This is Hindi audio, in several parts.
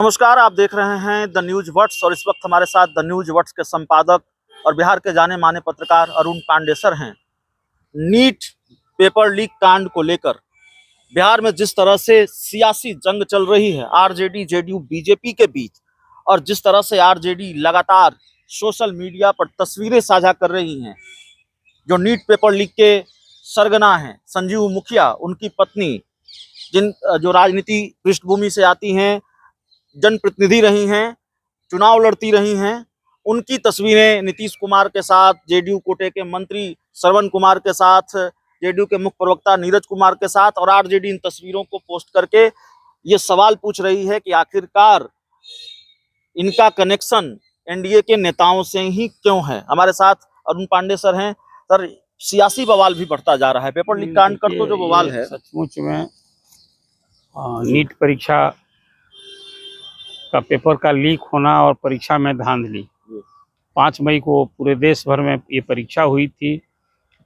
नमस्कार, आप देख रहे हैं द न्यूज वर्ड्स और इस वक्त हमारे साथ द न्यूज वर्ड्स के संपादक और बिहार के जाने माने पत्रकार अरुण पांडे सर हैं। नीट पेपर लीक कांड को लेकर बिहार में जिस तरह से सियासी जंग चल रही है आरजेडी जेडीयू बीजेपी के बीच, और जिस तरह से आरजेडी लगातार सोशल मीडिया पर तस्वीरें साझा कर रही हैं, जो नीट पेपर लीक के सरगना हैं संजीव मुखिया, उनकी पत्नी, जो राजनीति पृष्ठभूमि से आती हैं, जनप्रतिनिधि रही हैं, चुनाव लड़ती रही हैं, उनकी तस्वीरें नीतीश कुमार के साथ, जेडीयू कोटे के मंत्री श्रवण कुमार के साथ, जेडीयू के मुख्य प्रवक्ता नीरज कुमार के साथ, और आरजेडी इन तस्वीरों को पोस्ट करके ये सवाल पूछ रही है कि आखिरकार इनका कनेक्शन एनडीए के नेताओं से ही क्यों है। हमारे साथ अरुण पांडे सर हैं। सर, सियासी बवाल भी बढ़ता जा रहा है, पेपर लीक कांड कर तो जो बवाल है सचमुच में नीट परीक्षा का पेपर का लीक होना और परीक्षा में धांधली। 5 मई को पूरे देश भर में ये परीक्षा हुई थी।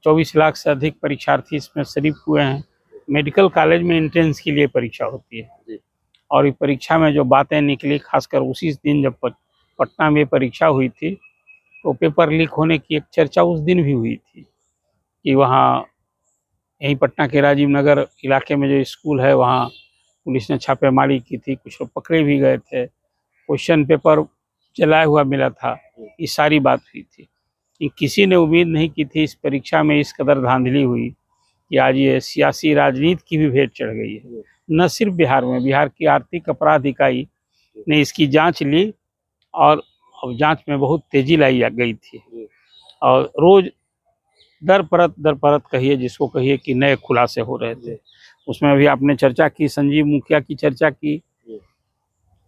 24 लाख से अधिक परीक्षार्थी इसमें शरीक हुए हैं। मेडिकल कॉलेज में एंट्रेंस के लिए परीक्षा होती है और इस परीक्षा में जो बातें निकली, खासकर उसी दिन जब पटना में परीक्षा हुई थी, तो पेपर लीक होने की एक चर्चा उस दिन भी हुई थी कि वहाँ यहीं पटना के राजीव नगर इलाके में जो स्कूल है वहाँ पुलिस ने छापेमारी की थी, कुछ लोग पकड़े भी गए थे, क्वेश्चन पेपर जलाया हुआ मिला था, ये सारी बात हुई थी। कि किसी ने उम्मीद नहीं की थी इस परीक्षा में इस कदर धांधली हुई कि आज ये सियासी राजनीति की भी भेंट चढ़ गई है। न सिर्फ बिहार में, बिहार की आर्थिक अपराध इकाई ने इसकी जांच ली और अब जांच में बहुत तेजी लाई गई थी और रोज दर परत कहिए, जिसको कहिए कि नए खुलासे हो रहे थे। उसमें अभी आपने चर्चा की, संजीव मुखिया की चर्चा की।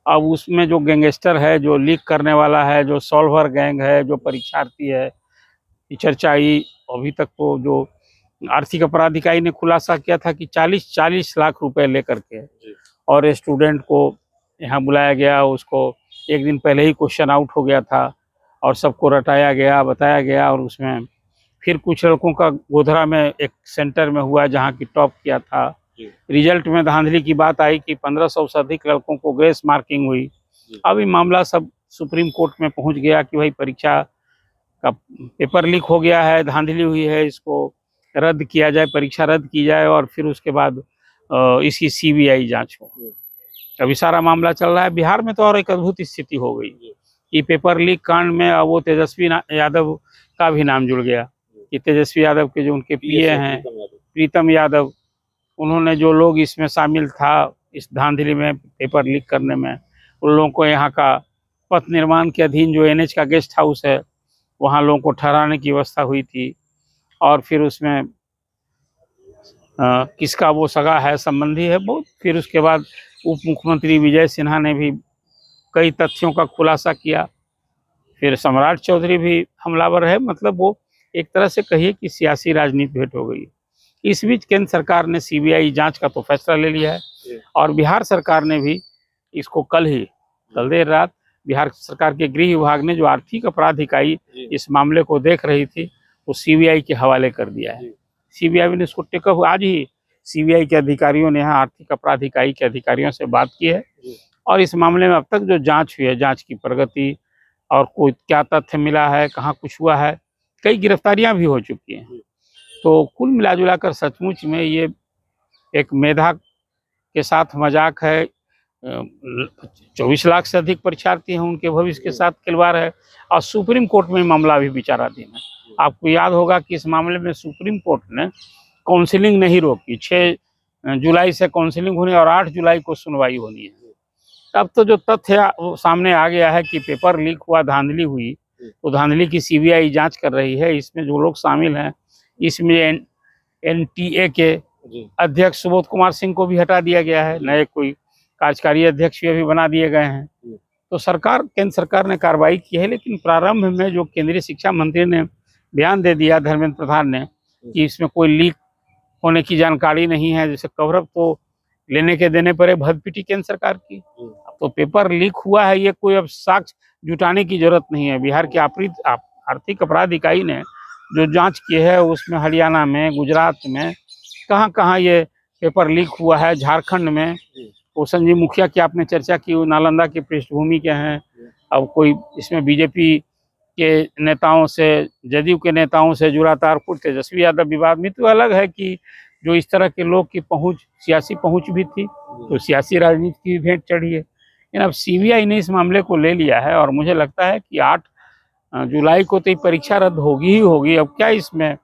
अब उसमें जो गैंगस्टर है, जो लीक करने वाला है, जो सॉल्वर गैंग है, जो परीक्षार्थी है, ये चर्चा आई। अभी तक तो जो आर्थिक अपराध इकाई ने खुलासा किया था कि 40 लाख रुपए लेकर के और स्टूडेंट को यहाँ बुलाया गया, उसको एक दिन पहले ही क्वेश्चन आउट हो गया था और सबको रटाया गया, बताया गया। और उसमें फिर कुछ लड़कों का गोधरा में एक सेंटर में हुआ जहाँ की टॉप किया था। रिजल्ट में धांधली की बात आई कि 1500 से अधिक लड़कों को ग्रेस मार्किंग हुई। अब ये मामला सब सुप्रीम कोर्ट में पहुंच गया कि भाई परीक्षा का पेपर लीक हो गया है, धांधली हुई है, इसको रद्द किया जाए, परीक्षा रद्द की जाए और फिर उसके बाद इसकी सीबीआई जांच हो। अभी सारा मामला चल रहा है। बिहार में तो और एक अद्भुत स्थिति हो गई कि पेपर लीक कांड में अब वो तेजस्वी यादव का भी नाम जुड़ गया कि तेजस्वी यादव के जो उनके पीए हैं प्रीतम यादव, उन्होंने जो लोग इसमें शामिल था इस धांधली में पेपर लीक करने में, उन लोगों को यहाँ का पथ निर्माण के अधीन जो एनएच का गेस्ट हाउस है वहाँ लोगों को ठहराने की व्यवस्था हुई थी। और फिर उसमें किसका वो सगा है, संबंधी है बहुत। फिर उसके बाद उप मुख्यमंत्री विजय सिन्हा ने भी कई तथ्यों का खुलासा किया। फिर सम्राट चौधरी भी हमलावर है। मतलब वो एक तरह से कहिए कि सियासी राजनीति भेंट हो गई। इस बीच केंद्र सरकार ने सीबीआई जांच का तो फैसला ले लिया है और बिहार सरकार ने भी इसको कल देर रात बिहार सरकार के गृह विभाग ने जो आर्थिक अपराध इकाई इस मामले को देख रही थी वो सीबीआई के हवाले कर दिया है। सीबीआई ने इसको टेकअप, आज ही सीबीआई के अधिकारियों ने यहाँ आर्थिक अपराध इकाई के अधिकारियों से बात की है और इस मामले में अब तक जो जाँच हुई है, जाँच की प्रगति और कोई क्या तथ्य मिला है, कहाँ कुछ हुआ है, कई गिरफ्तारियां भी हो चुकी हैं। तो कुल मिलाजुला कर सचमुच में ये एक मेधा के साथ मजाक है। 24 लाख से अधिक परीक्षार्थी हैं, उनके भविष्य के साथ खिलवाड़ है और सुप्रीम कोर्ट में मामला भी विचाराधीन है। आपको याद होगा कि इस मामले में सुप्रीम कोर्ट ने काउंसिलिंग नहीं रोकी। 6 जुलाई से काउंसिलिंग होनी और 8 जुलाई को सुनवाई होनी है। अब तो जो तथ्य सामने आ गया है कि पेपर लीक हुआ, धांधली हुई, तो धांधली की सीबीआई जांच कर रही है। इसमें जो लोग शामिल हैं, इसमें एनटीए के अध्यक्ष सुबोध कुमार सिंह को भी हटा दिया गया है, नए कोई कार्यकारी अध्यक्ष भी बना दिए गए हैं। तो केंद्र सरकार ने कार्रवाई की है। लेकिन प्रारंभ में जो केंद्रीय शिक्षा मंत्री ने बयान दे दिया, धर्मेंद्र प्रधान ने, कि इसमें कोई लीक होने की जानकारी नहीं है, जैसे कवर अप तो लेने के देने पर भदपिटी केंद्र सरकार की। तो पेपर लीक हुआ है, ये कोई अब साक्ष्य जुटाने की जरूरत नहीं है। बिहार की आर्थिक अपराध इकाई ने जो जांच की है उसमें हरियाणा में, गुजरात में, कहाँ ये पेपर लीक हुआ है, झारखंड में, रोशन जी मुखिया की आपने चर्चा की, वो नालंदा की पृष्ठभूमि के हैं। अब कोई इसमें बीजेपी के नेताओं से, जदयू के नेताओं से जुड़ा तारपुर तेजस्वी यादव विवाद में, तो अलग है कि जो इस तरह के लोग की पहुंच, सियासी पहुंच भी थी, तो सियासी राजनीति की भी भेंट चढ़ी है। लेकिन अब सीबीआई ने इस मामले को ले लिया है और मुझे लगता है कि 8 जुलाई को तो ये परीक्षा रद्द होगी ही होगी। अब क्या इसमें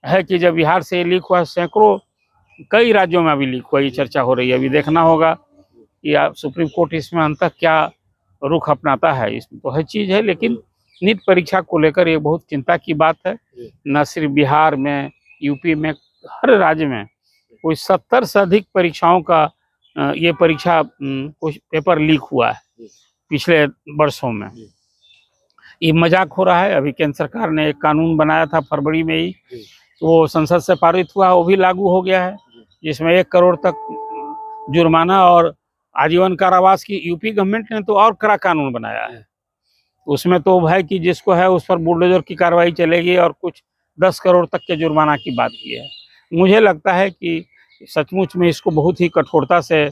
है कि जब बिहार से लीक हुआ, सैकड़ों कई राज्यों में अभी लीक हुआ, ये चर्चा हो रही है। अभी देखना होगा कि सुप्रीम कोर्ट इसमें अंततः क्या रुख अपनाता है। इसमें तो हर चीज है, लेकिन नीट परीक्षा को लेकर ये बहुत चिंता की बात है। न सिर्फ बिहार में, यूपी में, हर राज्य में कोई 70 से अधिक परीक्षाओं का ये परीक्षा कुछ पेपर लीक हुआ है पिछले वर्षों में। ये मजाक हो रहा है। अभी केंद्र सरकार ने एक कानून बनाया था फरवरी में ही, तो वो संसद से पारित हुआ, वो भी लागू हो गया है, जिसमें 1 करोड़ तक जुर्माना और आजीवन कारावास की यूपी गवर्नमेंट ने तो और कड़ा कानून बनाया है। उसमें तो है कि जिसको है उस पर बुलडोजर की कार्रवाई चलेगी और कुछ 10 करोड़ तक के जुर्माना की बात की है। मुझे लगता है कि सचमुच में इसको बहुत ही कठोरता से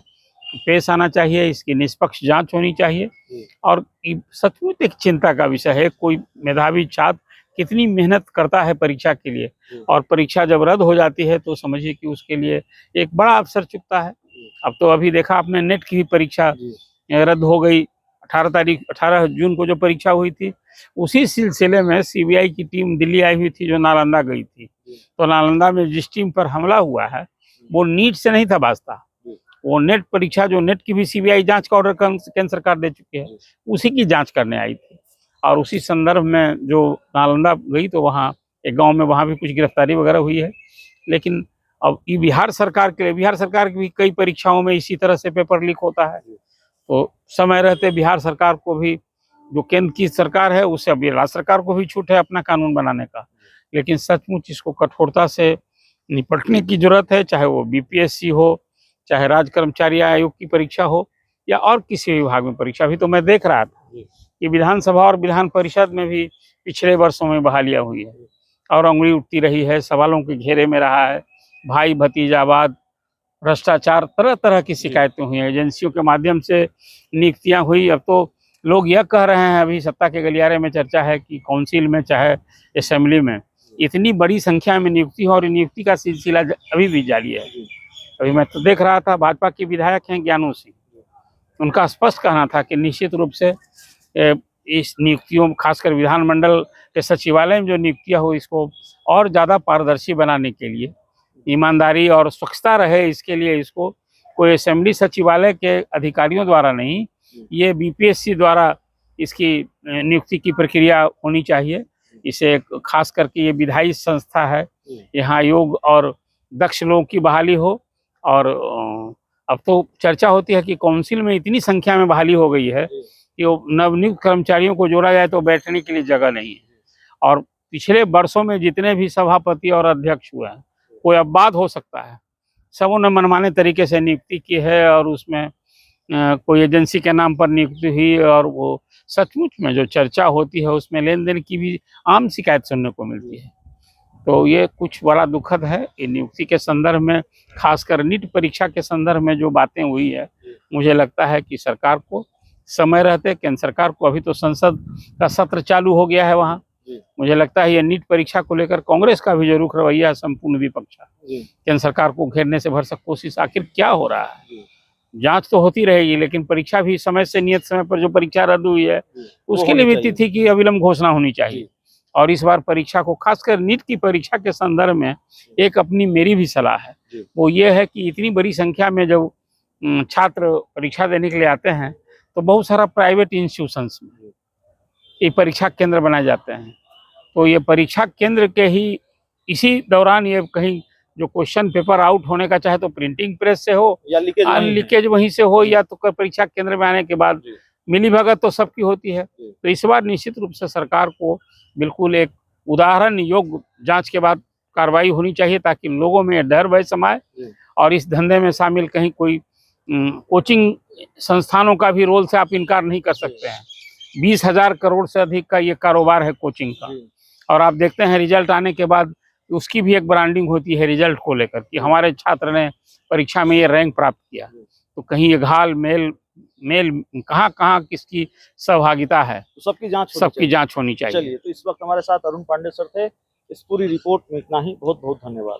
पेश आना चाहिए, इसकी निष्पक्ष जांच होनी चाहिए। और सचमुच एक चिंता का विषय है, कोई मेधावी छात्र कितनी मेहनत करता है परीक्षा के लिए, और परीक्षा जब रद्द हो जाती है तो समझिए कि उसके लिए एक बड़ा अवसर चुकता है। अब तो अभी देखा आपने, नेट की भी परीक्षा रद्द हो गई। 18 जून को जो परीक्षा हुई थी, उसी सिलसिले में सीबीआई की टीम दिल्ली आई हुई थी, जो नालंदा गई थी। तो नालंदा में जिस टीम पर हमला हुआ है वो नीट से नहीं था वास्ता, वो नेट परीक्षा, जो नेट की भी सीबीआई जांच का ऑर्डर केंद्र सरकार दे चुकी है, उसी की जांच करने आई थी। और उसी संदर्भ में जो नालंदा गई, तो वहाँ एक गांव में वहाँ भी कुछ गिरफ्तारी वगैरह हुई है। लेकिन अब ये बिहार सरकार के लिए, बिहार सरकार की भी कई परीक्षाओं में इसी तरह से पेपर लीक होता है, तो समय रहते बिहार सरकार को भी, जो केंद्र की सरकार है उससे अब राज्य सरकार को भी छूट है अपना कानून बनाने का। लेकिन सचमुच इसको कठोरता से निपटने की जरूरत है, चाहे वो बीपीएससी हो, चाहे राज्य कर्मचारी आयोग की परीक्षा हो, या और किसी विभाग में परीक्षा। भी तो मैं देख रहा था कि विधानसभा और विधान परिषद में भी पिछले वर्षों में बहालियां हुई है और अंगुली उठती रही है, सवालों के घेरे में रहा है। भाई भतीजावाद, भ्रष्टाचार, तरह तरह की शिकायतें हुई हैं, एजेंसियों के माध्यम से नियुक्तियां हुई। अब तो लोग यह कह रहे हैं, अभी सत्ता के गलियारे में चर्चा है कि काउंसिल में चाहे असेंबली में इतनी बड़ी संख्या में नियुक्ति हो, और नियुक्ति का सिलसिला अभी भी जारी है। अभी मैं तो देख रहा था, भाजपा के विधायक हैं ज्ञानू सिंह, उनका स्पष्ट कहना था कि निश्चित रूप से इस नियुक्तियों, खासकर विधानमंडल के सचिवालय में जो नियुक्तियां हो, इसको और ज़्यादा पारदर्शी बनाने के लिए, ईमानदारी और स्वच्छता रहे, इसके लिए इसको कोई असेंबली सचिवालय के अधिकारियों द्वारा नहीं, ये बीपीएससी द्वारा इसकी नियुक्ति की प्रक्रिया होनी चाहिए। इसे खास करके ये विधायी संस्था है, यहाँ योग और दक्ष लोगों की बहाली हो। और अब तो चर्चा होती है कि काउंसिल में इतनी संख्या में बहाली हो गई है कि वो नवनियुक्त कर्मचारियों को जोड़ा जाए तो बैठने के लिए जगह नहीं है। और पिछले वर्षों में जितने भी सभापति और अध्यक्ष हुए हैं, कोई अब बात हो सकता है, सबों ने मनमाने तरीके से नियुक्ति की है, और उसमें कोई एजेंसी के नाम पर नियुक्ति हुई, और वो सचमुच में जो चर्चा होती है उसमें लेन देन की भी आम शिकायत सुनने को मिलती है। तो ये कुछ बड़ा दुखद है। ये नियुक्ति के संदर्भ में, खासकर नीट परीक्षा के संदर्भ में जो बातें हुई है, मुझे लगता है कि सरकार को समय रहते, केंद्र सरकार को, अभी तो संसद का सत्र चालू हो गया है वहाँ, मुझे लगता है ये नीट परीक्षा को लेकर कांग्रेस का भी जो रुख रवैया, संपूर्ण विपक्ष केंद्र सरकार को घेरने से भरसक कोशिश, आखिर क्या हो रहा है। जांच तो होती रहेगी, लेकिन परीक्षा भी समय से, नियत समय पर जो परीक्षा रद्द हुई है उसके लिए भी तिथि की अविलंब घोषणा होनी चाहिए। और इस बार परीक्षा को, खासकर नीट की परीक्षा के संदर्भ में, एक अपनी मेरी भी सलाह है, वो ये है कि इतनी बड़ी संख्या में जब छात्र परीक्षा देने के लिए आते हैं, तो बहुत सारा प्राइवेट इंस्टीट्यूशंस में ये परीक्षा केंद्र बनाए जाते हैं। तो ये परीक्षा केंद्र के ही इसी दौरान ये कहीं जो क्वेश्चन पेपर आउट होने का, चाहे तो प्रिंटिंग प्रेस से हो या लीकेज वहीं से हो, या तो परीक्षा केंद्र में आने के बाद मिली भगत तो सबकी होती है। तो इस बार निश्चित रूप से सरकार को बिल्कुल एक उदाहरण योग्य जांच के बाद कार्रवाई होनी चाहिए, ताकि लोगों में डर भय समाए, और इस धंधे में शामिल कहीं कोई कोचिंग संस्थानों का भी रोल से आप इनकार नहीं कर सकते हैं। 20,000 करोड़ से अधिक का ये कारोबार है कोचिंग का, और आप देखते हैं रिजल्ट आने के बाद उसकी भी एक ब्रांडिंग होती है रिजल्ट को लेकर, कि हमारे छात्र ने परीक्षा में ये रैंक प्राप्त किया। तो कहीं ये घाल मेल मेल कहाँ कहाँ किसकी सहभागिता है, तो सबकी जांच होनी सबकी चाहिए। जांच होनी चाहिए। चलिए, तो इस वक्त हमारे साथ अरुण पांडे सर थे। इस पूरी रिपोर्ट में इतना ही। बहुत बहुत धन्यवाद।